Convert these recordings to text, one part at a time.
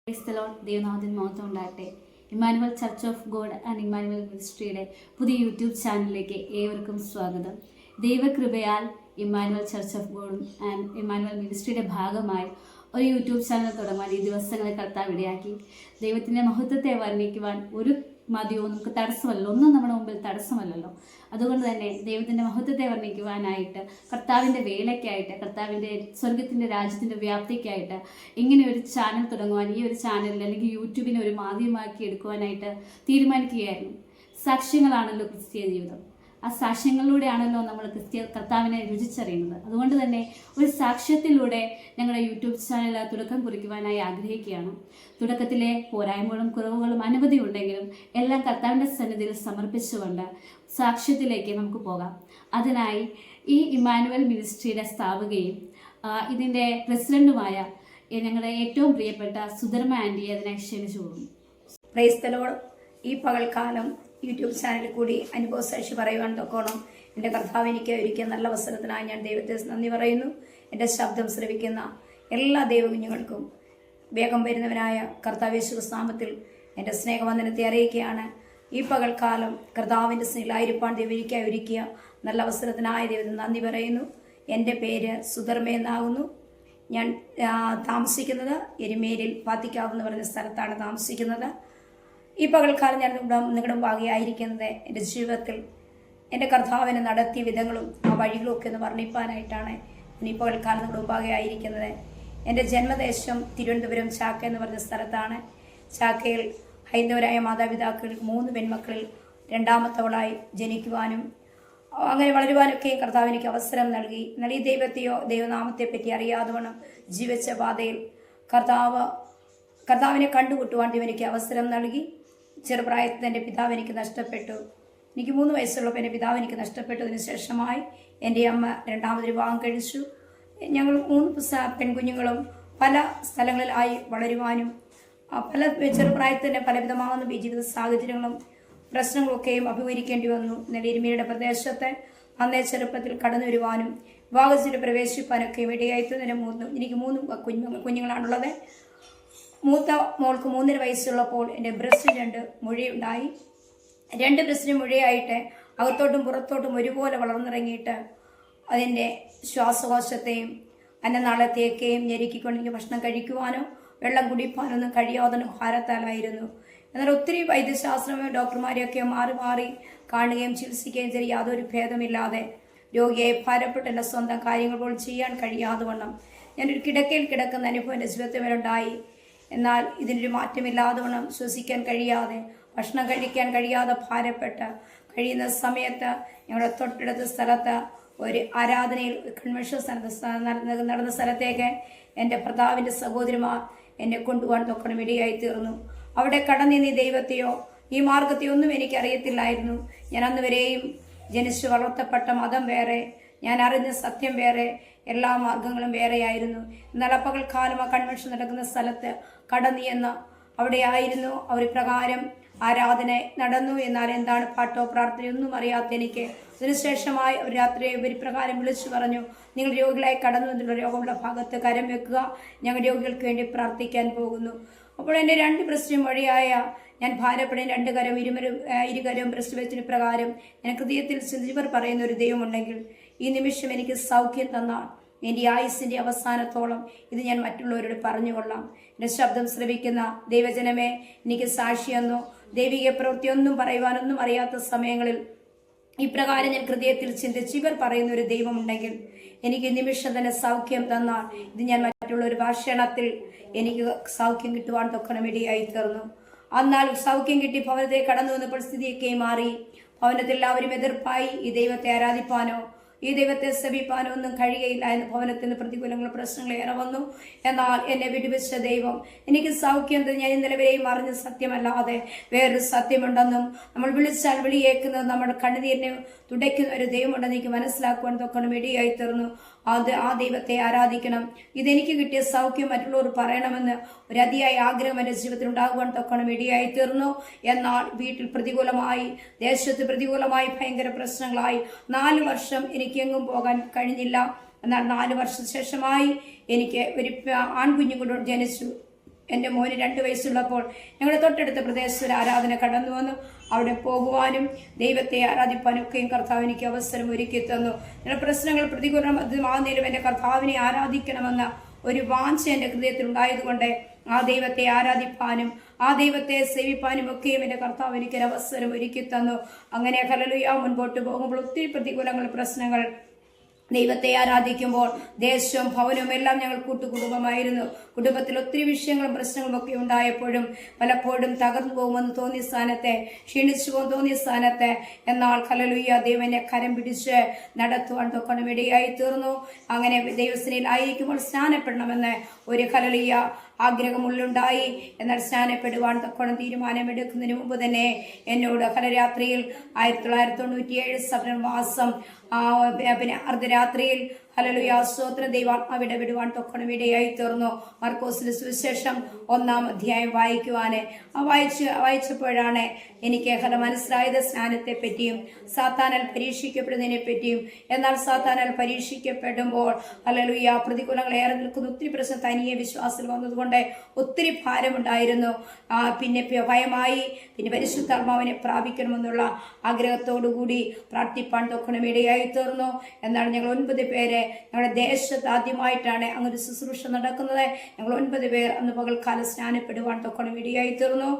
Praise the Lord. ദൈവനാമത്തിന് മഹത്വം ഉണ്ടാകട്ടെ. Immanuel church of God and Immanuel മിനിസ്ട്രിയുടെ പുതിയ യൂട്യൂബ് ചാനലിലേക്ക് ഏവർക്കും സ്വാഗതം. ദൈവകൃപയാൽ ഇമ്മാനുവൽ ചർച്ച് ഓഫ് ഗോഡും ആൻഡ് ഇമ്മാനുവൽ മിനിസ്ട്രിയുടെ ഭാഗമായി ഒരു യൂട്യൂബ് ചാനൽ തുടങ്ങാൻ ഈ ദിവസങ്ങളിൽ കർത്താവ് ഇടയാക്കി. ദൈവത്തിൻ്റെ മഹത്വത്തെ വർണ്ണിക്കുവാൻ ഒരു മതിയോ നമുക്ക് തടസ്സമല്ലോ, ഒന്നും നമ്മുടെ മുമ്പിൽ തടസ്സമല്ലല്ലോ. അതുകൊണ്ട് തന്നെ ദൈവത്തിൻ്റെ മഹത്വത്തെ വർണ്ണിക്കുവാനായിട്ട്, കർത്താവിൻ്റെ വേലയ്ക്കായിട്ട്, കർത്താവിൻ്റെ സ്വർഗത്തിൻ്റെ രാജ്യത്തിൻ്റെ വ്യാപ്തിക്കായിട്ട് ഇങ്ങനെ ഒരു ചാനൽ തുടങ്ങുവാൻ, ഈ ഒരു ചാനലിൽ അല്ലെങ്കിൽ യൂട്യൂബിനെ ഒരു മാധ്യമമാക്കി എടുക്കുവാനായിട്ട് തീരുമാനിക്കുകയായിരുന്നു. സാക്ഷ്യങ്ങളാണല്ലോ ക്രിസ്തീയ ജീവിതം. ആ സാക്ഷ്യങ്ങളിലൂടെയാണല്ലോ നമ്മൾ കർത്താവിനെ രുചിച്ചറിയുന്നത്. അതുകൊണ്ട് തന്നെ ഒരു സാക്ഷ്യത്തിലൂടെ ഞങ്ങളുടെ യൂട്യൂബ് ചാനൽ തുടക്കം കുറിക്കുവാനായി ആഗ്രഹിക്കുകയാണ്. തുടക്കത്തിലെ പോരായ്മകളും കുറവുകളും അനവധി ഉണ്ടെങ്കിലും എല്ലാം കർത്താവിൻ്റെ സന്നിധിയിൽ സമർപ്പിച്ചുകൊണ്ട് സാക്ഷ്യത്തിലേക്ക് നമുക്ക് പോകാം. അതിനായി ഈ ഇമ്മാനുവൽ മിനിസ്ട്രിയുടെ സ്ഥാപകയും ഇതിൻ്റെ പ്രസിഡന്റുമായ ഞങ്ങളുടെ ഏറ്റവും പ്രിയപ്പെട്ട സുധർമ്മ ആൻറ്റി അതിനെ ക്ഷണിച്ചു പോകുന്നു. Praise the Lord. ഈ പകൽക്കാലം യൂട്യൂബ് ചാനലിൽ കൂടി അനുഭവ സാക്ഷി പറയുവാൻ തൊക്കോണം എൻ്റെ കർത്താവ് എനിക്ക് ഒരുക്കിയ നല്ല അവസരത്തിനായി ഞാൻ ദൈവത്തെ നന്ദി പറയുന്നു. എൻ്റെ ശബ്ദം ശ്രവിക്കുന്ന എല്ലാ ദൈവകുഞ്ഞുങ്ങൾക്കും വേഗം വരുന്നവനായ കർത്താവ് യേശുവിന്റെ നാമത്തിൽ എൻ്റെ സ്നേഹവന്ദനത്തെ അറിയിക്കുകയാണ്. ഈ പകൽക്കാലം കർത്താവിൻ്റെ സ്നേഹിലായിരിക്കാൻ ദൈവം എനിക്കായി ഒരുക്കിയ നല്ല അവസരത്തിനായി ദൈവത്തിന് നന്ദി പറയുന്നു. എൻ്റെ പേര് സുധർമ്മ എന്നാകുന്നു. ഞാൻ താമസിക്കുന്നത് എരുമേലിൽ പാത്തിക്കാവ് എന്ന് പറയുന്ന സ്ഥലത്താണ് താമസിക്കുന്നത്. ഈ പകൽക്കാലം ഞാൻ നിങ്ങളുടെ ഭാഗമായിരിക്കുന്നത് എൻ്റെ ജീവിതത്തിൽ എൻ്റെ കർത്താവിനെ നടത്തിയ വിധങ്ങളും ആ വഴികളും ഒക്കെ ഒന്ന് വർണ്ണിപ്പാനായിട്ടാണ് ഞാൻ ഈ പകൽക്കാലം നിങ്ങളുടെ ഭാഗമായിരിക്കുന്നത്. എൻ്റെ ജന്മദേശം തിരുവനന്തപുരം ചാക്ക എന്ന് പറഞ്ഞ സ്ഥലത്താണ്. ചാക്കയിൽ ഹൈന്ദവരായ മാതാപിതാക്കൾ 3 പെൺമക്കളിൽ രണ്ടാമത്തവളായി ജനിക്കുവാനും അങ്ങനെ വളരുവാനൊക്കെയും കർത്താവ് എനിക്ക് അവസരം നൽകി. എന്നാൽ ഈ ദൈവത്തെയോ ദൈവനാമത്തെ പറ്റി അറിയാതെ വണ്ണം ജീവിച്ച പാതയിൽ കർത്താവിനെ കണ്ടുമുട്ടുവാൻ ദൈവം എനിക്ക് അവസരം നൽകി. ചെറുപ്രായത്തിൽ എൻ്റെ പിതാവ് എനിക്ക് നഷ്ടപ്പെട്ടു. എനിക്ക് 3 വയസ്സുള്ളപ്പോൾ എൻ്റെ പിതാവ് എനിക്ക് നഷ്ടപ്പെട്ടതിന് ശേഷമായി എൻ്റെ അമ്മ രണ്ടാമത് വിവാഹം കഴിച്ചു. ഞങ്ങൾ 3 പെൺകുഞ്ഞുങ്ങളും പല സ്ഥലങ്ങളിലായി വളരുവാനും പല ചെറുപ്രായത്തിൽ തന്നെ പലവിധമാകുന്ന ജീവിത സാഹചര്യങ്ങളും പ്രശ്നങ്ങളൊക്കെയും അഭിമുഖീകരിക്കേണ്ടി വന്നു. എന്നാൽ എരുമേലിയുടെ പ്രദേശത്തെ അന്നേ ചെറുപ്പത്തിൽ കടന്നു വരുവാനും വിവാഹത്തിൽ പ്രവേശിപ്പാനൊക്കെ ഇടയായിത്തീർന്നതിന് എനിക്ക് 3 കുഞ്ഞുങ്ങളാണുള്ളത്. മൂത്ത മോൾക്ക് 3.5 വയസ്സുള്ളപ്പോൾ എൻ്റെ ബ്രസ്റ്റിന് 2 മുഴയുണ്ടായി. 2 ബ്രസ്റ്റിന് മുഴയായിട്ട് അകത്തോട്ടും പുറത്തോട്ടും ഒരുപോലെ വളർന്നിറങ്ങിയിട്ട് അതിൻ്റെ ശ്വാസകോശത്തെയും അന്നനാളത്തെയൊക്കെയും ഞെരുക്കിക്കൊണ്ട് എനിക്ക് ഭക്ഷണം കഴിക്കുവാനോ വെള്ളം കുടിപ്പാനോ ഒന്നും കഴിയാതെ ഭാരത്താലായിരുന്നു. എന്നാൽ ഒത്തിരി വൈദ്യശാസ്ത്രമോ ഡോക്ടർമാരെയൊക്കെ മാറി മാറി കാണുകയും ചികിത്സിക്കുകയും ചെയ്ത് യാതൊരു ഭേദമില്ലാതെ രോഗിയെ ഭാരപ്പെട്ട് എൻ്റെ സ്വന്തം കാര്യങ്ങൾ പോലും ചെയ്യാൻ കഴിയാതെ വണ്ണം ഞാനൊരു കിടക്കയിൽ കിടക്കുന്ന അനുഭവം എൻ്റെ ജീവിതത്തിൽ വരെയുണ്ടായി. എന്നാൽ ഇതിനൊരു മാറ്റമില്ലാതെ വണ്ണം ശ്വസിക്കാൻ കഴിയാതെ ഭക്ഷണം കഴിക്കാൻ കഴിയാതെ ഭാരപ്പെട്ട് കഴിയുന്ന സമയത്ത് ഞങ്ങളുടെ തൊട്ടടുത്ത സ്ഥലത്ത് ഒരു ആരാധനയിൽ കൺവെൻഷൻ നടന്ന സ്ഥലത്തേക്ക് എൻ്റെ ഭർത്താവിൻ്റെ സഹോദരിമാർ എന്നെ കൊണ്ടുപോകാൻ തൊക്കണം ഇടയായി തീർന്നു. അവിടെ കടന്നിനി ദൈവത്തെയോ ഈ മാർഗത്തെയോ ഒന്നും എനിക്കറിയത്തില്ലായിരുന്നു. ഞാൻ അന്ന് വരെയും ജനിച്ചു വളർത്തപ്പെട്ട മതം വേറെ, ഞാൻ അറിഞ്ഞ സത്യം വേറെ, എല്ലാ മാർഗങ്ങളും വേറെയായിരുന്നു. എന്നാൽ പകൽക്കാലം ആ കൺവെൻഷൻ നടക്കുന്ന സ്ഥലത്ത് കടന്നിയെന്ന് അവിടെയായിരുന്നു. അവർ പ്രകാരം ആരാധന നടന്നു. എന്നാൽ എന്താണ് പാട്ടോ പ്രാർത്ഥനയൊന്നും അറിയാത്ത എനിക്ക് അതിനുശേഷമായി ഒരു രാത്രി ഇവർ പ്രകാരം വിളിച്ചു പറഞ്ഞു, നിങ്ങൾ രോഗികളായി കടന്നു എന്നുള്ള രോഗമുള്ള ഭാഗത്ത് കരം വെക്കുക, ഞങ്ങൾ രോഗികൾക്ക് വേണ്ടി പ്രാർത്ഥിക്കാൻ പോകുന്നു. അപ്പോൾ എൻ്റെ 2 ബ്രസ്റ്റും വഴിയായ ഞാൻ ഭാരപ്പെടുന്ന 2 കരം ഇരുകരവും ബ്രസ്റ്റ് വെച്ചിന് പ്രകാരം ഞാൻ ഹൃദയത്തിൽ ചിന്തിച്ചവർ പറയുന്ന ഒരു ദൈവമുണ്ടെങ്കിൽ ഈ നിമിഷം എനിക്ക് സൗഖ്യം തന്നാൽ എൻ്റെ ആയുസ്സിൻ്റെ അവസാനത്തോളം ഇത് ഞാൻ മറ്റുള്ളവരോട് പറഞ്ഞുകൊള്ളാം. എൻ്റെ ശബ്ദം ശ്രവിക്കുന്ന ദൈവജനമേ, എനിക്ക് സാക്ഷിയെന്നോ ദൈവിക പ്രവൃത്തിയൊന്നും പറയുവാനൊന്നും അറിയാത്ത സമയങ്ങളിൽ ഇപ്രകാരം ഞാൻ ഹൃദയത്തിൽ ചിന്തിച്ച് ഇവർ പറയുന്ന ഒരു ദൈവമുണ്ടെങ്കിൽ എനിക്ക് നിമിഷം തന്നെ സൗഖ്യം തന്നാൽ ഇത് ഞാൻ മറ്റുള്ള ഒരു ഭാഷണത്തിൽ എനിക്ക് സൗഖ്യം കിട്ടുവാൻ തൊക്കണം ഇടയായി തീർന്നു. എന്നാൽ സൗഖ്യം കിട്ടി ഭവനത്തെ കടന്നു വന്നപ്പോൾ സ്ഥിതിയൊക്കെ മാറി. ഭവനത്തിൽ എല്ലാവരും എതിർപ്പായി. ഈ ദൈവത്തെ ആരാധിപ്പാനോ ഈ ദൈവത്തെ സേവിപ്പാനോ ഒന്നും കഴിയുകയില്ല എന്ന് ഭവനത്തിന് പ്രതികൂലങ്ങൾ പ്രശ്നങ്ങൾ ഏറെ വന്നു. എന്നാൽ എന്നെ വിടുവിച്ച ദൈവം എനിക്ക് സൗഖ്യം ഞാൻ ഇന്നലെ വരെയും അറിഞ്ഞ സത്യമല്ലാതെ വേറൊരു സത്യമുണ്ടെന്നും നമ്മൾ വിളിച്ചാൽ വിളിയേക്കുന്നത് നമ്മുടെ കണ്ണുനീരിനെ തുടയ്ക്കുന്ന ഒരു ദൈവമുണ്ടെന്ന് എനിക്ക് മനസ്സിലാക്കുവാൻ തൊക്കണം ഇടയായി തീർന്നു. ആ ദൈവത്തെ ആരാധിക്കണം. ഇതെനിക്ക് കിട്ടിയ സൗഖ്യം മറ്റുള്ളവർ പറയണമെന്ന് ഒരു അതിയായ ആഗ്രഹം എൻ്റെ ജീവിതത്തിൽ ഉണ്ടാകുവാൻ തൊക്കണം ഇടയായി തീർന്നു. എന്നാൽ വീട്ടിൽ പ്രതികൂലമായി, ദേശത്ത് പ്രതികൂലമായി ഭയങ്കര പ്രശ്നങ്ങളായി 4 വർഷം എനിക്കെങ്ങും പോകാൻ കഴിഞ്ഞില്ല. എന്നാൽ 4 വർഷ ശേഷമായി എനിക്ക് ഒരു ആൺകുഞ്ഞു കൂടെ ജനിച്ചു. എൻ്റെ മോന് 2 വയസ്സുള്ളപ്പോൾ ഞങ്ങളുടെ തൊട്ടടുത്ത പ്രദേശത്ത് ഒരു ആരാധന കടന്നു വന്നു. അവിടെ പോകുവാനും ദൈവത്തെ ആരാധിപ്പാനും ഒക്കെയും കർത്താവ് എനിക്ക് അവസരം ഒരുക്കി തന്നു. ഞങ്ങളുടെ പ്രശ്നങ്ങൾ പ്രതികൂലമാകുന്നതിലും എൻ്റെ കർത്താവിനെ ആരാധിക്കണമെന്ന ഒരു വാഞ്ച എൻ്റെ ഹൃദയത്തിൽ ഉണ്ടായതുകൊണ്ട് ആ ദൈവത്തെ ആരാധിപ്പാനും ആ ദൈവത്തെ സേവിപ്പാനും ഒക്കെയും എൻ്റെ കർത്താവ് എനിക്കൊരു അവസരം ഒരുക്കി തന്നു. അങ്ങനെ ഹല്ലേലൂയ മുൻപോട്ട് പോകുമ്പോൾ ഒത്തിരി പ്രതികൂലങ്ങൾ, പ്രശ്നങ്ങൾ, ദൈവത്തെ ആരാധിക്കുമ്പോൾ ദേശവും ഭവനവും എല്ലാം ഞങ്ങൾ കൂട്ടുകുടുംബമായിരുന്നു. കുടുംബത്തിൽ ഒത്തിരി വിഷയങ്ങളും പ്രശ്നങ്ങളും ഒക്കെ ഉണ്ടായപ്പോഴും പലപ്പോഴും തകർന്നു പോകുമെന്ന് തോന്നിയ സ്ഥാനത്തെ, ക്ഷീണിച്ചു പോകുമെന്ന് തോന്നിയ സ്ഥാനത്തെ എന്നാൽ ഹല്ലേലൂയ ദൈവനെ കരം പിടിച്ച് നടത്തുവാൻ തൊക്കണം ഇടയായി തീർന്നു. അങ്ങനെ ദൈവസേനയിൽ ആയിരിക്കുമ്പോൾ സ്നാനപ്പെടണമെന്ന് ഒരു ഹല്ലേലൂയ ആഗ്രഹമുള്ളുണ്ടായി. എന്നാൽ സ്നാനപ്പെടുവാൻ തക്കോണം തീരുമാനമെടുക്കുന്നതിന് മുമ്പ് തന്നെ എന്നോട് ഹലരാത്രിയിൽ 1997 സെപ്റ്റംബർ മാസം പിന്നെ അർദ്ധരാത്രിയിൽ ഹല്ലേലൂയ സ്തോത്രം ദൈവാത്മാവിടെ വിടുവാൻ തൊക്കണം ഇടയായി തീർന്നു. മർക്കോസിന്റെ സുവിശേഷം 1-ാം അധ്യായം വായിക്കുവാന് വായിച്ചപ്പോഴാണ് എനിക്ക് മനസ്സിലായത് സ്നാനത്തെ പറ്റിയും സാത്താനാൽ പരീക്ഷിക്കപ്പെടുന്നതിനെ പറ്റിയും. എന്നാൽ സാത്താനാൽ പരീക്ഷിക്കപ്പെടുമ്പോൾ ഹല്ലേലൂയ പ്രതികൂലങ്ങൾ ഏറെ നിൽക്കുന്ന ഒത്തിരി പ്രശ്നം തനിയെ വിശ്വാസത്തിൽ വന്നതുകൊണ്ട് ഒത്തിരി ഭാരമുണ്ടായിരുന്നു. പിന്നെ ഭയമായി, പിന്നെ പരിശുദ്ധാത്മാവിനെ പ്രാപിക്കണമെന്നുള്ള ആഗ്രഹത്തോടുകൂടി പ്രാർത്ഥിപ്പാൻ തൊക്കണം ഇടയായി തീർന്നു. എന്നാൽ ഞങ്ങൾ 9 പേരെ ഞങ്ങളുടെ ദേശത്ത് ആദ്യമായിട്ടാണ് അങ്ങനെ ശുശ്രൂഷ നടക്കുന്നത്. ഞങ്ങൾ 9 പേർ അന്ന് പകൽക്കാലം സ്നാനപ്പെടുവാൻ തൊക്കണം ഇടയായി തീർന്നു.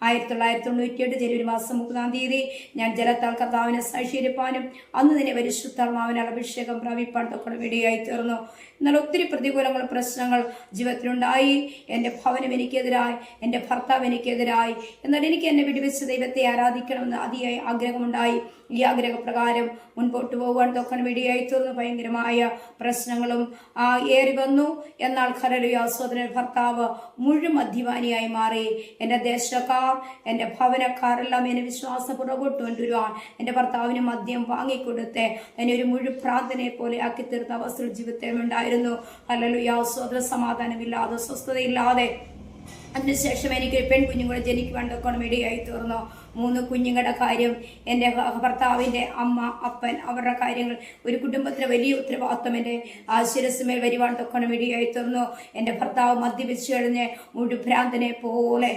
1998 ജനുവരി മാസം 30-ാം തീയതി ഞാൻ ജലത്താൽ കർത്താവിനെ സാക്ഷീകരിപ്പാനും അന്ന് തന്നെ പരിശുദ്ധാത്മാവിനാൽ അഭിഷേകം പ്രാപിപ്പാൻ തൊക്കണം ഇടയായി തീർന്നു. എന്നാൽ ഒത്തിരി പ്രതികൂലങ്ങൾ, പ്രശ്നങ്ങൾ ജീവിതത്തിലുണ്ടായി. എൻ്റെ ഭവനം എനിക്കെതിരായി, എൻ്റെ ഭർത്താവ് എനിക്കെതിരായി. എന്നാൽ എനിക്ക് എന്നെ വിടുവിച്ച് ദൈവത്തെ ആരാധിക്കണമെന്ന് അതിയായ ആഗ്രഹമുണ്ടായി. ഈ ആഗ്രഹപ്രകാരം മുൻപോട്ട് പോകുവാൻ തൊക്കണം ഇടയായി തീർന്നു. ഭയങ്കരമായ പ്രശ്നങ്ങളും ഏറി വന്നു. എന്നാൽ ഹല്ലേലൂയ സഹോദരൻ ഭർത്താവ് മുഴുവൻ മദ്യപാനിയായി മാറി. എൻ്റെ ദേശക്കാർ, എൻ്റെ ഭവനക്കാരെല്ലാം എന്നെ വിശ്വാസപൂർവ്വം കൊണ്ടുവരുവാൻ എൻ്റെ ഭർത്താവിന് മദ്യം വാങ്ങിക്കൊടുത്ത് എന്നെ ഒരു മുഴുപ്രാന്തനെ പോലെ ആക്കി തീർത്ത അവസ്ഥ ജീവിതത്തിലുണ്ടായിരുന്നു. ഹല്ലേലൂയ സഹോദര സമാധാനമില്ലാതെ, സ്വസ്ഥതയില്ലാതെ. അതിനുശേഷം എനിക്ക് പെൺകുഞ്ഞുങ്ങളെ ജനിക്കുവാൻ തൊക്കണം ഇടയായി തീർന്നു. 3 കുഞ്ഞുങ്ങളുടെ കാര്യം, എൻ്റെ ഭർത്താവിൻ്റെ അമ്മ, അപ്പൻ, അവരുടെ കാര്യങ്ങൾ, ഒരു കുടുംബത്തിലെ വലിയ ഉത്തരവാദിത്വം എൻ്റെ ശിരസ്സുമേൽ വരുവാൻ തൊക്കണം ഇടയായി തീർന്നു. എൻ്റെ ഭർത്താവ് മദ്യപിച്ചു കഴിഞ്ഞ് മുഴുഭ്രാന്തനെ പോലെ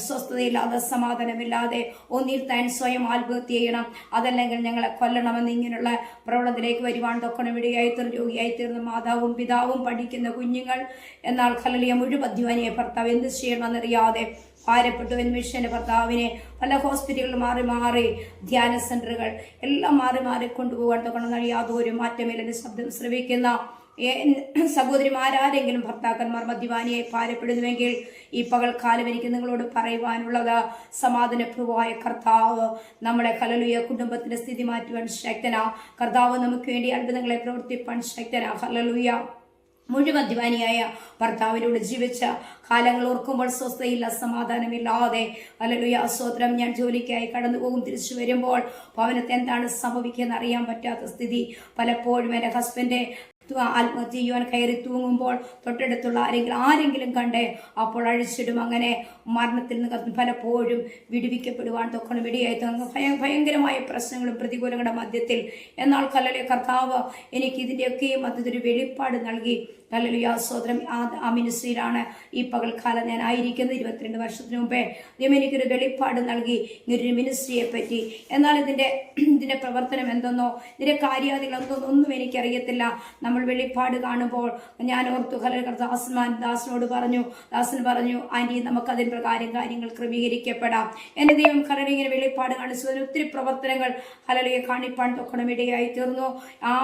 സ്വസ്ഥതയില്ലാതെ, സമാധാനമില്ലാതെ, ഒന്നിൽ താൻ സ്വയം ആത്മഹത്യ ചെയ്യണം, അതല്ലെങ്കിൽ ഞങ്ങളെ കൊല്ലണമെന്ന് ഇങ്ങനെയുള്ള പ്രവണതയിലേക്ക് വരുവാൻ തൊക്കണം ഇടയായി തീർന്നു. രോഗിയായി തീർന്ന മാതാവും പിതാവും, പഠിക്കുന്ന കുഞ്ഞുങ്ങൾ. എന്നാൽ ഹല്ലേലൂയ മുഴുവദ്ധ്വാനിയെ ഭർത്താവ് എന്ത് ചെയ്യണമെന്നറിയാതെ ഭാരപ്പെട്ടു. എൻ്റെ ഭർത്താവിനെ പല ഹോസ്പിറ്റലുകൾ മാറി ധ്യാന സെന്ററുകൾ എല്ലാം മാറി കൊണ്ടുപോകാൻ തൊക്കണം. യാതൊരു മാറ്റമില്ല. എൻ്റെ ശബ്ദം ശ്രവിക്കുന്ന സഹോദരിമാരാരെങ്കിലും ഭർത്താക്കന്മാർ മദ്യപാനിയായി ഭാരപ്പെടുന്നുവെങ്കിൽ ഈ പകൽക്കാലം എനിക്ക് നിങ്ങളോട് പറയുവാനുള്ളത്, സമാധാനപ്രഭുവായ കർത്താവ് നമ്മളെ ഹല്ലേലൂയ കുടുംബത്തിന്റെ സ്ഥിതി മാറ്റുവാൻ ശക്തനാ. കർത്താവ് നമുക്ക് വേണ്ടി അത്ഭുതങ്ങളെ പ്രവർത്തിപ്പാൻ ശക്തനാ. ഹല്ലേലൂയ മുഴുവദ്ധ്വാനിയായ ഭർത്താവിനോട് ജീവിച്ച കാലങ്ങൾ ഓർക്കുമ്പോൾ സ്വസ്ഥയില്ല, സമാധാനമില്ലാതെ. ഹല്ലേലൂയ സ്തോത്രം. ഞാൻ ജോലിക്കായി കടന്നു പോകും, തിരിച്ചു വരുമ്പോൾ ഭവനത്തെ എന്താണ് സംഭവിക്കുകയെന്ന് അറിയാൻ പറ്റാത്ത സ്ഥിതി. പലപ്പോഴും എൻ്റെ ഹസ്ബൻഡ് ആത്മഹത്യ ചെയ്യുവാൻ കയറി തൂങ്ങുമ്പോൾ തൊട്ടടുത്തുള്ള ആരെങ്കിലും കണ്ട് അപ്പോൾ അഴിച്ചിടും. അങ്ങനെ മരണത്തിൽ നിന്ന് പലപ്പോഴും വിടുവിക്കപ്പെടുവാൻ തൊക്കണം ഇടയായി തീർന്നു. ഭയങ്കരമായ പ്രശ്നങ്ങളും പ്രതികൂലങ്ങളുടെ മധ്യത്തിൽ. എന്നാൽ ഹല്ലേലൂയ കർത്താവ് എനിക്ക് ഇതിൻ്റെയൊക്കെയും മധ്യത്തിൽ വെളിപ്പാട് നൽകി. ഹല്ലേലൂയ സ്തോത്രം. ആ മിനിസ്ട്രിയിലാണ് ഈ പകൽക്കാലം ഞാൻ ആയിരിക്കുന്നത്. 22 വർഷത്തിന് മുമ്പേ ദൈവം എനിക്കൊരു വെളിപ്പാട് നൽകി ഇങ്ങനൊരു മിനിസ്ട്രിയെ പറ്റി. എന്നാൽ ഇതിൻ്റെ പ്രവർത്തനം എന്തെന്നോ ഇതിൻ്റെ കാര്യാദികൾ എന്തെന്നോ ഒന്നും എനിക്കറിയത്തില്ല. നമ്മൾ വെളിപ്പാട് കാണുമ്പോൾ ഞാൻ ഓർത്തു, ഹല്ലേലൂയ ദാസനോട് പറഞ്ഞു. ദാസൻ പറഞ്ഞു, ആൻറ്റി നമുക്കതിന് പ്രകാരം കാര്യങ്ങൾ ക്രമീകരിക്കപ്പെടാം. എൻ്റെ ദൈവം ഹല്ലേലൂയ ഇങ്ങനെ വെളിപ്പാട് കാണിച്ചു. അതിന് ഒത്തിരി പ്രവർത്തനങ്ങൾ ഹല്ലേലൂയ കാണിപ്പാൻ തൊക്കണം ഇടയായി തീർന്നു. ആ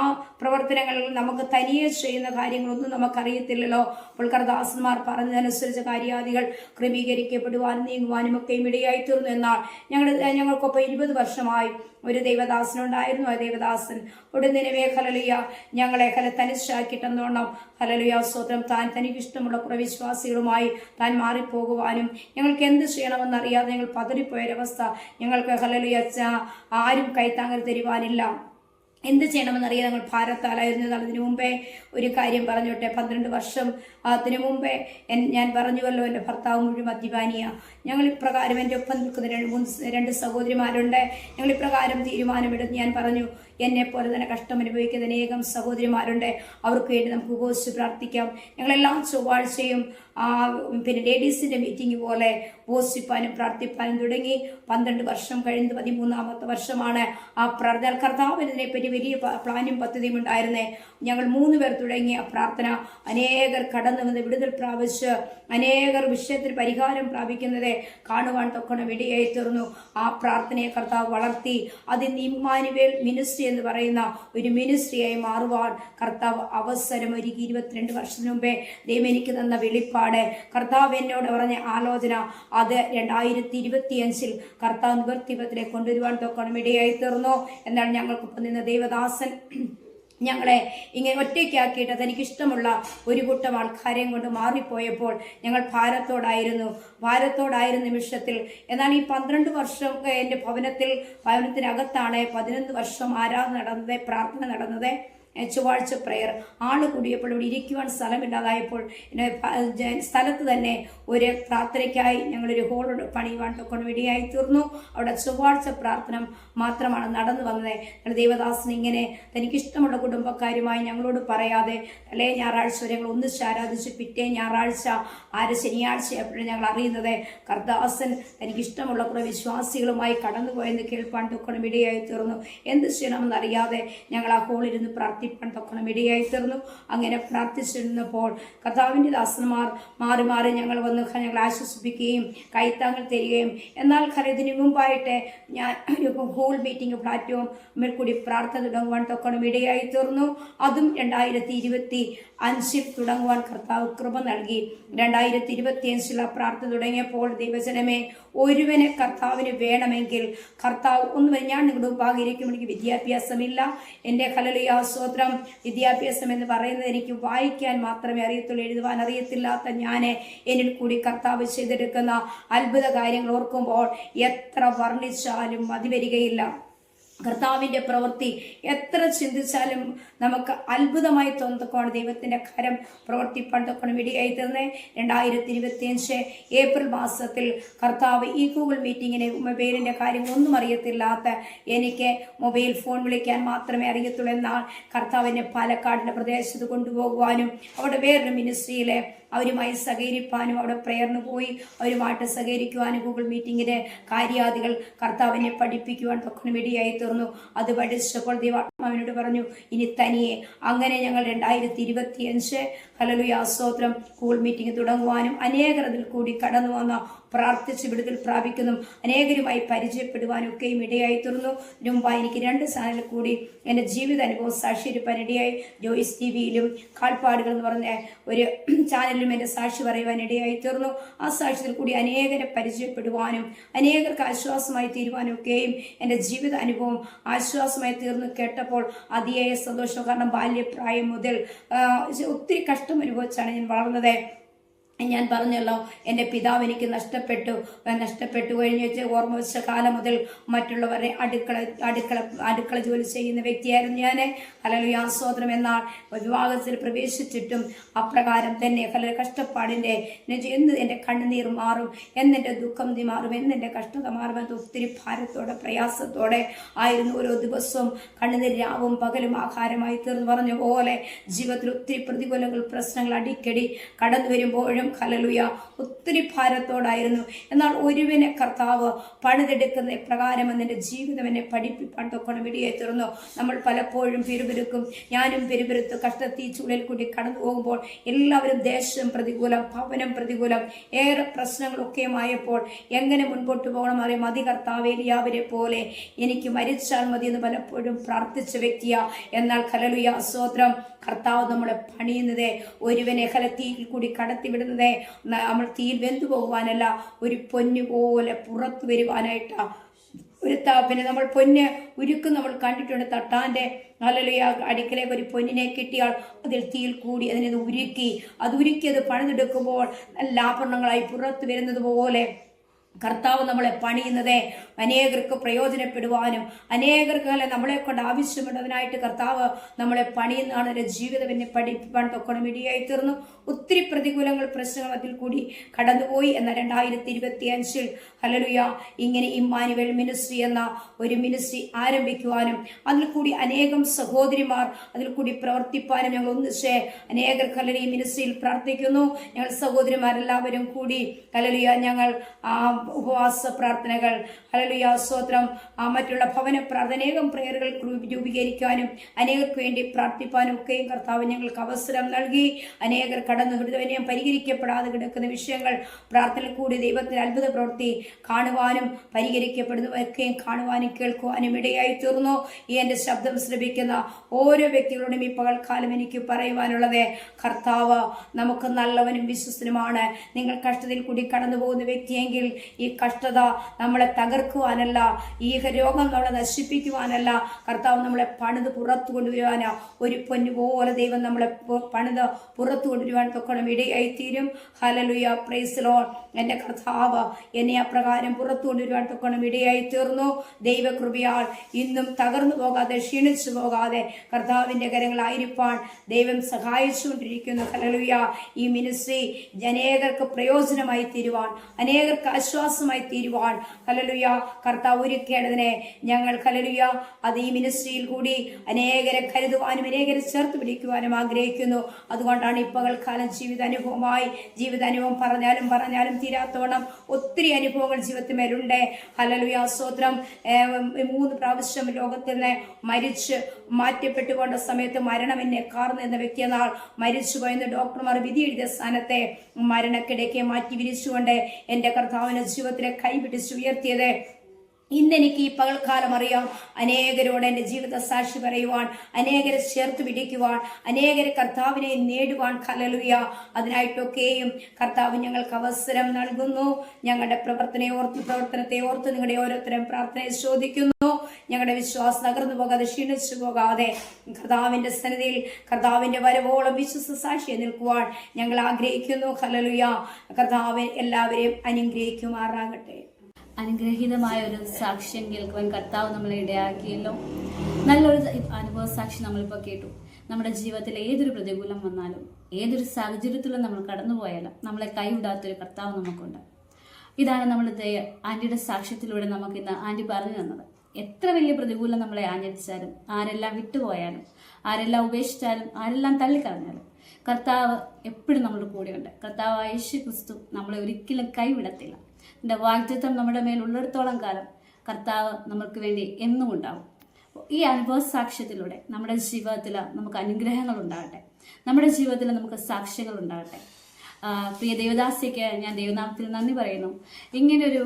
പ്രവർത്തനങ്ങൾ നമുക്ക് തനിയെ ചെയ്യുന്ന കാര്യങ്ങളൊന്നും നമുക്കറിയത്തില്ലല്ലോ. അപ്പോൾ കർദാസന്മാർ പറഞ്ഞതനുസരിച്ച് കാര്യാദികൾ ക്രമീകരിക്കപ്പെടുവാനും നീങ്ങുവാനും ഒക്കെ ഇടയായി തീർന്നു. എന്നാൽ ഞങ്ങൾക്കൊപ്പം 20 വർഷമായി ഒരു ദൈവദാസനുണ്ടായിരുന്നു. ആ ദൈവദാസൻ ഉടനെ ഹല്ലേലൂയ ഞങ്ങളെ തനിച്ചാക്കിയിട്ടെന്നോണം ഹല്ലേലൂയ സ്തോത്രം തനിക്കിഷ്ടമുള്ള കുറെ വിശ്വാസികളുമായി താൻ മാറിപ്പോകുവാനും ഞങ്ങൾക്ക് എന്ത് ചെയ്യണമെന്നറിയാതെ ഞങ്ങൾ പതറിപ്പോയൊരവസ്ഥ. ഞങ്ങൾക്ക് ഹല്ലേലൂയ ആരും കൈത്താങ്ങൽ തരുവാനില്ല. എന്ത് ചെയ്യണമെന്നറിയാൻ ഞങ്ങൾ ഭാരത്താലായിരുന്നത്. അതിനു മുമ്പേ ഒരു കാര്യം പറഞ്ഞോട്ടെ. 12 വർഷം അതിനു മുമ്പേ ഞാൻ പറഞ്ഞുവല്ലോ, എൻ്റെ ഭർത്താവ് മുഴുവൻ മദ്യപാനിയാണ്. ഞങ്ങൾ ഇപ്രകാരം എൻ്റെ ഒപ്പം നിൽക്കുന്ന 2 സഹോദരിമാരുണ്ട്. ഞങ്ങൾ ഇപ്രകാരം തീരുമാനമെടുത്ത് ഞാൻ പറഞ്ഞു, എന്നെപ്പോലെ തന്നെ കഷ്ടം അനുഭവിക്കുന്ന അനേകം സഹോദരിമാരുണ്ട്. അവർക്ക് വേണ്ടി നമുക്ക് ഉപവസിച്ച് പ്രാർത്ഥിക്കാം. ഞങ്ങളെല്ലാം ചൊവ്വാഴ്ചയും പിന്നെ ലേഡീസിൻ്റെ മീറ്റിംഗ് പോലെ ഉപവസിപ്പാനും പ്രാർത്ഥിപ്പാനും തുടങ്ങി. 12 വർഷം കഴിഞ്ഞ് 13ാമത്തെ വർഷമാണ് ആ പ്രാർത്ഥന. കർത്താവിന് ഇതിനെപ്പറ്റി വലിയ പ്ലാനും പദ്ധതിയും ഉണ്ടായിരുന്നേ. ഞങ്ങൾ 3 പേർ തുടങ്ങിയ പ്രാർത്ഥന അനേകർ കടന്നു വന്ന് വിടുതൽ പ്രാപിച്ച് അനേകർ വിഷയത്തിൽ പരിഹാരം പ്രാപിക്കുന്നത് കാണുവാൻ തൊക്കണം ഇടയായി തീർന്നു. ആ പ്രാർത്ഥനയെ കർത്താവ് വളർത്തി അതിന് ഇമ്മാനുവേൽ മിനിസ്ട്രി എന്ന് പറയുന്ന ഒരു മിനിസ്ട്രിയായി മാറുവാൻ കർത്താവ് അവസരം ഒരുക്കി. 22 വർഷത്തിന് മുമ്പേ ദൈവം എനിക്ക് തന്ന വെളിപ്പാട്, കർത്താവ് എന്നോട് പറഞ്ഞ ആലോചന, അത് 2025 കർത്താവ് നിവർത്തിപത്തിലേക്ക് കൊണ്ടുവരുവാൻ തൊക്കണം ഇടയായി തീർന്നു. എന്നാൽ ഞങ്ങൾക്കൊപ്പം നിന്ന ദൈവദാസൻ ഞങ്ങളെ ഇങ്ങനെ ഒറ്റയ്ക്കാക്കിയിട്ട് തനിക്കിഷ്ടമുള്ള ഒരു കൂട്ടം ആൾക്കാരെയും കൊണ്ട് മാറിപ്പോയപ്പോൾ ഞങ്ങൾ ഭാരത്തോടായിരുന്ന നിമിഷത്തിൽ. എന്നാൽ ഈ 12 വർഷം എൻ്റെ ഭവനത്തിനകത്താണ് 11 വർഷം ആരാധന നടന്നത്, പ്രാർത്ഥന നടന്നത്. ചൊവ്വാഴ്ച പ്രെയർ ആള് കൂടിയപ്പോൾ ഇവിടെ ഇരിക്കുവാൻ സ്ഥലമില്ലാതായപ്പോൾ സ്ഥലത്ത് തന്നെ ഒരു പ്രാർത്ഥനയ്ക്കായി ഞങ്ങളൊരു ഹോൾ പണിയുവാൻ തൊക്കണം ഇടയായി തീർന്നു. അവിടെ ചൊവ്വാഴ്ച പ്രാർത്ഥന മാത്രമാണ് നടന്നു വന്നത്. ദേവദാസൻ ഇങ്ങനെ തനിക്കിഷ്ടമുള്ള കുടുംബക്കാരുമായി ഞങ്ങളോട് പറയാതെ തലേ ഞായറാഴ്ച വരെ ഞങ്ങൾ ഒന്നിച്ച് ആരാധിച്ച് പിറ്റേ ഞായറാഴ്ച ശനിയാഴ്ച എപ്പോഴും ഞങ്ങൾ അറിയുന്നത് കർദാസൻ തനിക്കിഷ്ടമുള്ള കുറേ വിശ്വാസികളുമായി കടന്നുപോയെന്ന് കേൾപ്പാൻ തൊക്കണം ഇടയായി തീർന്നു. എന്ത് ചെയ്യണമെന്നറിയാതെ ഞങ്ങൾ ആ ഹോളിരുന്ന് പ്രാർത്ഥിപ്പാൻ തൊക്കണം ഇടയായി തീർന്നു. അങ്ങനെ പ്രാർത്ഥിച്ചിരുന്നപ്പോൾ കർത്താവിൻ്റെ ദാസന്മാർ മാറി മാറി ഞങ്ങൾ വന്ന് ഞങ്ങൾ ആശ്വസിപ്പിക്കുകയും കൈത്താങ്ങൾ തരികയും, എന്നാൽ ഇതിനു മുമ്പായിട്ട് ഞാൻ ഹോൾ മീറ്റിംഗ് പ്ലാറ്റ്ഫോമിൽ കൂടി പ്രാർത്ഥന തുടങ്ങുവാൻ തൊക്കണം ഇടയായി തീർന്നു. അതും 2025 തുടങ്ങുവാൻ കർത്താവ് കൃപ നൽകി. 2025 പ്രാർത്ഥന തുടങ്ങിയപ്പോൾ ദൈവജനമേ, ഒരുവനെ കർത്താവിന് വേണമെങ്കിൽ കർത്താവ് ഞാൻ നിങ്ങളുടെ മുമ്പാകിരിക്കും. എനിക്ക് വിദ്യാഭ്യാസമില്ല, എൻ്റെ ഹല്ലേലൂയ സ്തോത്രം, വിദ്യാഭ്യാസം എന്ന് പറയുന്നത് എനിക്ക് വായിക്കാൻ മാത്രമേ അറിയത്തുള്ളൂ, എഴുതുവാൻ അറിയത്തില്ലാത്ത ഞാൻ എന്നിൽ കൂടി കർത്താവ് ചെയ്തെടുക്കുന്ന അത്ഭുത കാര്യങ്ങൾ ഓർക്കുമ്പോൾ എത്ര വർണ്ണിച്ചാലും മതി വരികയില്ല. കർത്താവിൻ്റെ പ്രവൃത്തി എത്ര ചിന്തിച്ചാലും നമുക്ക് അത്ഭുതമായി തോന്നത്തക്കോണം ദൈവത്തിൻ്റെ കരം പ്രവർത്തിപ്പാൻ തൊക്കണം ഇടയായി തീർന്നേ. 2025 ഏപ്രിൽ മാസത്തിൽ കർത്താവ് ഈ ഗൂഗിൾ മീറ്റിങ്ങിന് മൊബൈലിൻ്റെ കാര്യങ്ങളൊന്നും അറിയത്തില്ലാത്ത എനിക്ക് മൊബൈൽ ഫോൺ വിളിക്കാൻ മാത്രമേ അറിയത്തുള്ളൂ. എന്നാൽ കർത്താവിനെ പാലക്കാടിൻ്റെ പ്രദേശത്ത് കൊണ്ടുപോകുവാനും അവിടെ വേറൊരു മിനിസ്ട്രിയിലെ അവരുമായി സഹകരിപ്പാനും അവിടെ പ്രേയറിന് പോയി അവരുമായിട്ട് സഹകരിക്കുവാനും ഗൂഗിൾ മീറ്റിങ്ങിൻ്റെ കാര്യാദികൾ കർത്താവിനെ പഠിപ്പിക്കുവാൻ തൊക്കണം ഇടയായി തീർന്നു. അത് പഠിച്ചപ്പോൾ ദൈവാത്മാവിനോട് പറഞ്ഞു, ഇനി തനിയെ. അങ്ങനെ ഞങ്ങൾ 2025 ഹല്ലേലൂയ സ്തോത്രം ഗൂഗിൾ മീറ്റിംഗ് തുടങ്ങുവാനും അനേകർ അതിൽ കൂടി കടന്നു വന്ന പ്രാർത്ഥിച്ച് വിടുതൽ പ്രാപിക്കുന്നതും അനേകരുമായി പരിചയപ്പെടുവാനും ഒക്കെയും ഇടയായി തീർന്നു. മുമ്പായി എനിക്ക് 2 ചാനലിൽ കൂടി എൻ്റെ ജീവിത അനുഭവം സാക്ഷിയിരിക്കാൻ ഇടയായി. ജോയിസ് ടിവിയിലും കാൽപ്പാടുകൾ എന്ന് പറഞ്ഞ ഒരു ചാനലിലും എൻ്റെ സാക്ഷി പറയുവാൻ ഇടയായി തീർന്നു. ആ സാക്ഷ്യത്തിൽ കൂടി അനേകരെ പരിചയപ്പെടുവാനും അനേകർക്ക് ആശ്വാസമായി തീരുവാനും ഒക്കെയും എൻ്റെ ജീവിത അനുഭവം ആശ്വാസമായി തീർന്നു കേട്ടപ്പോൾ അതിയായ സന്തോഷം. കാരണം ബാല്യപ്രായം മുതൽ ഒത്തിരി കഷ്ടം അനുഭവിച്ചാണ് ഞാൻ വളർന്നത്. ഞാൻ പറഞ്ഞല്ലോ, എൻ്റെ പിതാവ് എനിക്ക് നഷ്ടപ്പെട്ടു കഴിഞ്ഞ് ഓർമ്മ വെച്ച കാലം മുതൽ മറ്റുള്ളവരെ അടുക്കള ജോലി ചെയ്യുന്ന വ്യക്തിയായിരുന്നു ഞാൻ. ഹല്ലേലൂയ സ്തോത്രം. എന്നാൽ വിവാഹത്തിൽ പ്രവേശിച്ചിട്ടും അപ്രകാരം തന്നെ കഷ്ടപ്പാടിൻ്റെ എന്ന് എൻ്റെ കണ്ണുനീർ മാറും, എന്നെൻ്റെ ദുഃഖം മാറും, എന്നെൻ്റെ കഷ്ടത മാറും എന്ന് ഒത്തിരി ഭാരത്തോടെ പ്രയാസത്തോടെ ആയിരുന്നു ഓരോ ദിവസവും കണ്ണുനീർ രാവും പകലും ആഹാരമായി തീർന്നു. പറഞ്ഞ പോലെ ജീവിതത്തിൽ ഒത്തിരി പ്രതികൂലങ്ങൾ പ്രശ്നങ്ങൾ അടിക്കടി കടന്നു വരുമ്പോഴും ഹല്ലേലൂയ ഒത്തിരി ഭാരത്തോടായിരുന്നു. എന്നാൽ ഒരുവനെ കർത്താവ് പണിതെടുക്കുന്ന പ്രകാരം എൻ്റെ ജീവിതം എന്നെ പഠിപ്പിപ്പാൻ തൊക്കണം ഇടയായി തീർന്നു. നമ്മൾ പലപ്പോഴും പെരുപെരുക്കും, ഞാനും പെരുപെരുത്ത് കഷ്ടത്തീ ചൂഴൽ കൂടി കടന്നു പോകുമ്പോൾ എല്ലാവരും ദേശം പ്രതികൂലം, ഭവനം പ്രതികൂലം, ഏറെ പ്രശ്നങ്ങളൊക്കെയുമായപ്പോൾ എങ്ങനെ മുൻപോട്ട് പോകണം അറിയാം. മതി കർത്താവേ, എലിയാവിനെ പോലെ എനിക്ക് മരിച്ചാൽ മതി എന്ന് പലപ്പോഴും പ്രാർത്ഥിച്ച വ്യക്തിയാ. എന്നാൽ ഹല്ലേലൂയ സ്തോത്രം, കർത്താവ് നമ്മളെ പണിയുന്നത് ഒരുവനെ തീയിൽ കൂടി കടത്തിവിടുന്നത് നമ്മൾ തീയിൽ വെന്തു പോകുവാനല്ല, ഒരു പൊന്നു പോലെ പുറത്തു വരുവാനായിട്ടാ. പിന്നെ നമ്മൾ പൊന്ന് ഉരുക്കും നമ്മൾ കണ്ടിട്ടുണ്ട്. തട്ടാൻ്റെ ഹല്ലേലൂയ അടുക്കലേക്ക് ഒരു പൊന്നിനെ കിട്ടിയാൽ അതിൽ തീയിൽ കൂടി അതിനെ ഉരുക്കി അത് പണിതെടുക്കുമ്പോൾ നല്ല ആഭരണങ്ങളായി പുറത്തു വരുന്നത് പോലെ കർത്താവ് നമ്മളെ പണിയുന്നത് അനേകർക്ക് പ്രയോജനപ്പെടുവാനും അനേകർക്ക് നമ്മളെ കൊണ്ട് ആവശ്യമുള്ളതിനായിട്ട് കർത്താവ് നമ്മളെ പണിയുന്നതാണ്. ഒരു ജീവിതം എന്നെ പഠിപ്പിക്കാൻ തൊക്കണം ഇടിയായി തീർന്നു. ഒത്തിരി പ്രതികൂലങ്ങൾ പ്രശ്നങ്ങൾ അതിൽ കൂടി കടന്നുപോയി. എന്ന 2025 ഹല്ലേലൂയ ഇങ്ങനെ ഇമ്മാനുവേൽ മിനിസ്ട്രി എന്ന ഒരു മിനിസ്ട്രി ആരംഭിക്കുവാനും അതിൽ കൂടി അനേകം സഹോദരിമാർ അതിൽ കൂടി പ്രവർത്തിപ്പാനും ഞങ്ങൾ ഒന്നിച്ച് അനേകർക്ക് ഹല്ലേലൂയ ഈ മിനിസ്ട്രിയിൽ പ്രാർത്ഥിക്കുന്നു. ഞങ്ങൾ സഹോദരിമാരെല്ലാവരും കൂടി ഹല്ലേലൂയ ഞങ്ങൾ ഉപവാസ പ്രാർത്ഥനകൾ ഹല്ലേലൂയ സ്തോത്രം മറ്റുള്ള ഭവന പ്രാർത്ഥന അനേകം പ്രേയറുകൾ രൂപീകരിക്കാനും അനേകർക്ക് വേണ്ടി പ്രാർത്ഥിപ്പാനും ഒക്കെയും കർത്താവ് ഞങ്ങൾക്ക് അവസരം നൽകി. അനേകർ കടന്നു ഹൃദയം പരിഹരിക്കപ്പെടാതെ കിടക്കുന്ന വിഷയങ്ങൾ പ്രാർത്ഥനയിൽ കൂടി ദൈവത്തിന് അത്ഭുത പ്രവൃത്തി കാണുവാനും പരിഹരിക്കപ്പെടുന്നവരൊക്കെയും കാണുവാനും കേൾക്കുവാനും ഇടയായി തീർന്നു. ഈ എൻ്റെ ശബ്ദം ശ്രമിക്കുന്ന ഓരോ വ്യക്തികളോടും ഈ പകൽക്കാലം എനിക്ക് പറയുവാനുള്ളത്, കർത്താവ് നമുക്ക് നല്ലവനും വിശ്വസ്തനുമാണ്. നിങ്ങൾ കഷ്ടതയിൽ കൂടി കടന്നു പോകുന്ന വ്യക്തിയെങ്കിൽ ഈ കഷ്ടത നമ്മളെ തകർക്കുവാനല്ല, ഈ രോഗം നമ്മളെ നശിപ്പിക്കുവാനല്ല, കർത്താവ് നമ്മളെ പണിത് പുറത്തു കൊണ്ടുവരുവാനാ. ഒരു പൊന്നുപോലെ ദൈവം നമ്മളെ പണിത് പുറത്തു കൊണ്ടുവരുവാൻ തൊക്കണം ഇടയായി തീരും. Hallelujah praise Lord. എൻ്റെ കർത്താവ് എന്നെ അപ്രകാരം പുറത്തു കൊണ്ടുവരുവാൻ തൊക്കണം ഇടയായി തീർന്നു. ദൈവകൃപയാൽ ഇന്നും തകർന്നു പോകാതെ ക്ഷീണിച്ചു പോകാതെ കർത്താവിൻ്റെ കരങ്ങളായിരിക്കാൻ ദൈവം സഹായിച്ചുകൊണ്ടിരിക്കുന്നു. ഹല്ലേലൂയ ഈ മിനിസ്ട്രി അനേകർക്ക് പ്രയോജനമായി തീരുവാൻ അനേകർക്ക് ആശ്വാസമായി തീരുവാൻ ഹല്ലേലൂയ കർത്താവ് ഒരുക്കേണ്ടതിനെ ഞങ്ങൾ ഹല്ലേലൂയ അത് ഈ മിനിസ്ട്രിയിൽ കൂടി അനേകരെ കരുതുവാനും അനേകരെ ചേർത്ത് പിടിക്കുവാനും ആഗ്രഹിക്കുന്നു. അതുകൊണ്ടാണ് ഈ പകൽക്കാലം ജീവിതാനുഭവം പറഞ്ഞാലും തീരാത്തോണം ഒത്തിരി അനുഭവങ്ങൾ ജീവിതത്തിൽ മേലുണ്ട്. ഹല്ലേലൂയ സ്തോത്രം. 3 പ്രാവശ്യം ലോകത്തിൽ നിന്ന് മരിച്ച് മാറ്റപ്പെട്ടുകൊണ്ട സമയത്ത് മരണം എന്നെ കാർന്നു എന്ന വ്യക്തിയെന്നാൾ മരിച്ചു പോയെന്ന് ഡോക്ടർമാർ വിധി എഴുതിയ സ്ഥാനത്തെ മരണക്കിടയ്ക്ക് മാറ്റി വിരിച്ചുകൊണ്ട് എൻ്റെ കർത്താവിനെ ജീവിതത്തിലെ കൈപിടിച്ച് ഉയർത്തിയത് ഇന്നെനിക്ക് ഈ പകൽക്കാലം അറിയാം. അനേകരോട് എൻ്റെ ജീവിത സാക്ഷി പറയുവാൻ, അനേകരെ ചേർത്ത് പിടിക്കുവാൻ, അനേകരെ കർത്താവിനെ നേടുവാൻ ഹല്ലേലൂയ അതിനായിട്ടൊക്കെയും കർത്താവ് ഞങ്ങൾക്ക് അവസരം നൽകുന്നു. ഞങ്ങളുടെ പ്രവർത്തനത്തെ ഓർത്ത് നിങ്ങളുടെ ഓരോരുത്തരും പ്രാർത്ഥനയെ ചോദിക്കുന്നു. ഞങ്ങളുടെ വിശ്വാസം തകർന്നു പോകാതെ ക്ഷീണിച്ചു പോകാതെ കർത്താവിൻ്റെ സന്നിധിയിൽ കർത്താവിൻ്റെ വരവോളം വിശ്വസ സാക്ഷിയെ നിൽക്കുവാൻ ഞങ്ങൾ ആഗ്രഹിക്കുന്നു. ഹല്ലേലൂയ കർത്താവ് എല്ലാവരെയും അനുഗ്രഹിക്കുമാറാകട്ടെ. അനുഗ്രഹീതമായ ഒരു സാക്ഷ്യം കേൾക്കുവാൻ കർത്താവ് നമ്മളെ ഇടയാക്കിയല്ലോ. നല്ലൊരു അനുഭവ സാക്ഷി നമ്മളിപ്പോൾ കേട്ടു. നമ്മുടെ ജീവിതത്തിൽ ഏതൊരു പ്രതികൂലം വന്നാലും ഏതൊരു സാഹചര്യത്തിലും നമ്മൾ കടന്നുപോയാലും നമ്മളെ കൈവിടാത്തൊരു കർത്താവ് നമുക്കുണ്ട്. ഇതാണ് നമ്മൾ ആൻറ്റിയുടെ സാക്ഷ്യത്തിലൂടെ നമുക്കിന്ന് ആൻറ്റി പറഞ്ഞു തന്നത്. എത്ര വലിയ പ്രതികൂലം നമ്മളെ ആഞ്ഞടിച്ചാലും, ആരെല്ലാം വിട്ടുപോയാലും, ആരെല്ലാം ഉപേക്ഷിച്ചാലും, ആരെല്ലാം തള്ളിക്കളഞ്ഞാലും കർത്താവ് എപ്പോഴും നമ്മുടെ കൂടെയുണ്ട്. കർത്താവ് യേശു ക്രിസ്തു നമ്മളെ ഒരിക്കലും കൈവിടത്തില്ല. എൻ്റെ വാഗ്ദത്തം നമ്മുടെ മേൽ ഉള്ളിടത്തോളം കാലം കർത്താവ് നമുക്ക് വേണ്ടി എന്നും ഉണ്ടാവും. ഈ അനുഭവ സാക്ഷ്യത്തിലൂടെ നമ്മുടെ ജീവിതത്തിൽ നമുക്ക് അനുഗ്രഹങ്ങൾ ഉണ്ടാകട്ടെ, നമ്മുടെ ജീവിതത്തിൽ നമുക്ക് സാക്ഷ്യങ്ങൾ ഉണ്ടാകട്ടെ. പ്രിയ ദേവദാസിക്ക് ഞാൻ ദൈവനാമത്തിൽ നന്ദി പറയുന്നു. ഇങ്ങനൊരു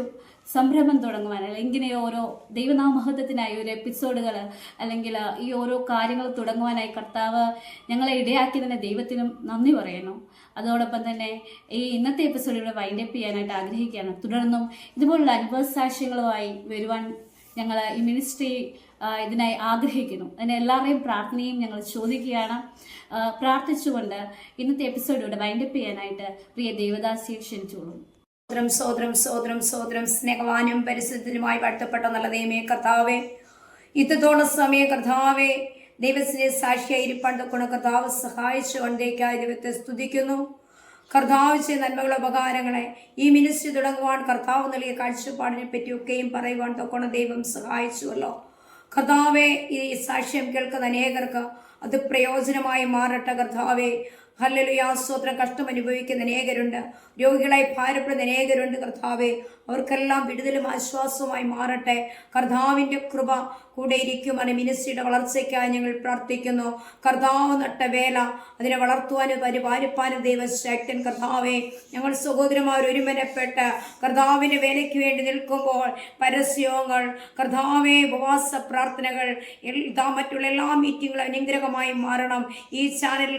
സംരംഭം തുടങ്ങുവാൻ, അല്ലെങ്കിൽ ഇങ്ങനെ ഓരോ ദൈവനാമ മഹത്വത്തിനായി ഒരു എപ്പിസോഡുകൾ അല്ലെങ്കിൽ ഈ ഓരോ കാര്യങ്ങൾ തുടങ്ങുവാനായി കർത്താവ് ഞങ്ങളെ ഇടയാക്കിയതിന് ദൈവത്തിനും നന്ദി പറയുന്നു. അതോടൊപ്പം തന്നെ ഈ ഇന്നത്തെ എപ്പിസോഡ് ഇവിടെ വൈൻഡപ്പ് ചെയ്യാനായിട്ട് ആഗ്രഹിക്കുകയാണ്. തുടർന്നും ഇതുപോലുള്ള അനുഭവ സാക്ഷ്യങ്ങളുമായി വരുവാൻ ഞങ്ങൾ ഈ മിനിസ്ട്രി ഇതിനായി ആഗ്രഹിക്കുന്നു. അതിന് എല്ലാവരുടെയും പ്രാർത്ഥനയും ഞങ്ങൾ ചോദിക്കുകയാണ്. പ്രാർത്ഥിച്ചുകൊണ്ട് ഇന്നത്തെ എപ്പിസോഡ് ഇവിടെ വൈൻഡപ്പ് ചെയ്യാനായിട്ട് പ്രിയ ദേവദാസിയെ ക്ഷണിച്ചോളൂ. സോദരം സ്നേഹവാനും പരിശുദ്ധനുമായി വാഴ്ത്തപ്പെട്ട നല്ല ദൈവമേ കർത്താവേ, ഇത്രത്തോളം സമയം കർത്താവേ ദൈവത്തിന്റെ സാക്ഷിയായിരിക്കാൻ കർത്താവ് സഹായിച്ചുകൊണ്ടേക്കായി ദൈവത്തെ സ്തുതിക്കുന്നു. കർത്താവ് ചെയ്ത നന്മകളെ ഉപകാരങ്ങളെ ഈ മിനിസ്ട്രി തുടങ്ങുവാൻ കർത്താവ് നൽകിയ കാഴ്ചപ്പാടിനെ പറ്റിയൊക്കെയും പറയുവാൻ തൊക്കണം ദൈവം സഹായിച്ചുവല്ലോ. കർത്താവെ ഈ സാക്ഷ്യം കേൾക്കുന്ന അനേകർക്ക് അത് പ്രയോജനമായി മാറട്ടെ. കർത്താവെ ഹല്ലേലൂയ സ്തോത്രം. കഷ്ടം അനുഭവിക്കുന്ന അനേകരുണ്ട്, രോഗികളായി ഭാരപ്പെടുന്ന അനേകരുണ്ട്. കർത്താവെ അവർക്കെല്ലാം വിടുതലും ആശ്വാസവുമായി മാറട്ടെ. കർത്താവിൻ്റെ കൃപ കൂടെ ഇരിക്കുവാനും മിനിസ്ട്രിയുടെ വളർച്ചയ്ക്കായി ഞങ്ങൾ പ്രാർത്ഥിക്കുന്നു. കർത്താവ് നട്ട വേല അതിനെ വളർത്തുവാനും പരിപാലിപ്പാനും ദൈവശക്തൻ. കർത്താവെ ഞങ്ങൾ സഹോദരന്മാർ ഒരുമനപ്പെട്ട് കർത്താവിൻ്റെ വേലയ്ക്ക് വേണ്ടി നിൽക്കുമ്പോൾ പരസ്യങ്ങൾ കർത്താവെ ഉപവാസ പ്രാർത്ഥനകൾ മറ്റുള്ള എല്ലാ മീറ്റിങ്ങുകളും അനുഗ്രഹമായി മാറണം. ഈ ചാനൽ